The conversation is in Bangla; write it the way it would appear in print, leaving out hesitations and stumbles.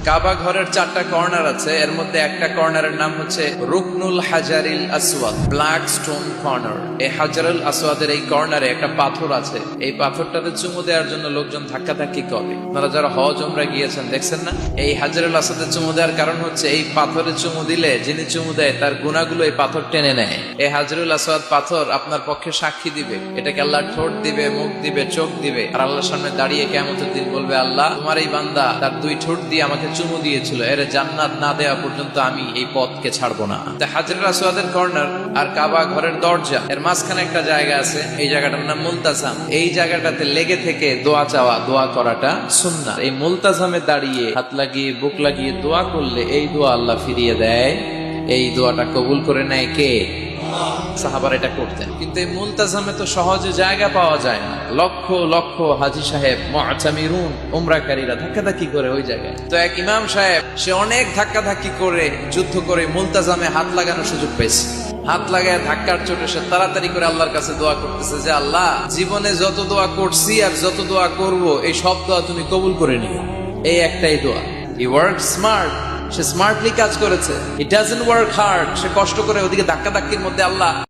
কাবা ঘরের 4টা কর্নার আছে, এর মধ্যে একটা কর্নারের নাম হচ্ছে রুকনুল হাজারিল আসওয়াদ, ব্ল্যাক স্টোন কর্নার। এই হাজারুল আসওয়াদের এই কর্নারে একটা পাথর আছে, এই পাথরটাতে চুমু দেওয়ার জন্য লোকজন ধাক্কাধাক্কি করে। আপনারা যারা হজ উমরা গিয়েছেন দেখছেন না, এই হাজারুল আসওয়াদে চুমু দেওয়ার কারণ হচ্ছে এই পাথরে চুমু দিলে যিনি চুমু দেয় তার গুনাহগুলো এই পাথর টেনে নেয়। এই হাজারুল আসওয়াদ পাথর আপনার পক্ষে সাক্ষী দিবে, এটাকে আল্লাহ ঠোঁট দিবে, মুখ দিবে, চোখ দিবে, আর আল্লাহর সামনে দাঁড়িয়ে কিয়ামতের দিন বলবে, আল্লাহ তোমার এই বান্দা তার 2 ঠোঁট দিয়ে আমাকে চুমু দিয়েছিল, এর জান্নাত না দেওয়া পর্যন্ত আমি এই পথকে ছাড়বো না। হাজরুল আসওয়াদের কর্নার আর কাবা ঘরের দরজা এর মাঝখানে একটা জায়গা আছে, এই জায়গাটার নাম মুলতাজাম। এই জায়গাটাতে লেগে থেকে দোয়া চাওয়া, দোয়া করাটা সুন্নাহ। এই মুলতাজামে দাঁড়িয়ে হাত লাগিয়ে বুক লাগিয়ে দোয়া করলে এই দোয়া আল্লাহ ফিরিয়ে দেয়। এই দোয়াটা কবুল করে নেয় কে? সাহাবারা এটা করতেন। কিন্তু এই মুলতাজামে তো সহজে জায়গা পাওয়া যায় না, লক্ষ লক্ষ হাজী সাহেব মুআতামিরুন উমরাকারীরা ধাক্কাধাক্কি করে ওই জায়গায়। তো এক ইমাম সাহেব সে অনেক ধাক্কাধাক্কি করে যুদ্ধ করে মুলতাজামে হাত লাগানোর সুযোগ পেয়েছে। হাত লাগায় ধাক্কার চোটে সে তাড়াতাড়ি করে আল্লাহর কাছে দোয়া করতেছে যে, আল্লাহ জীবনে যত দোয়া করছি আর যত দোয়া করব এই সব দোয়া তুমি কবুল করে নিও। এই একটাই দোয়া। He work smart, say smartly কাজ করেছে। ইট ডাজন্ট ওয়ার্ক হার্ড, সে কষ্ট করে ওদিকে ধাক্কাধাক্কির মধ্যে আল্লাহ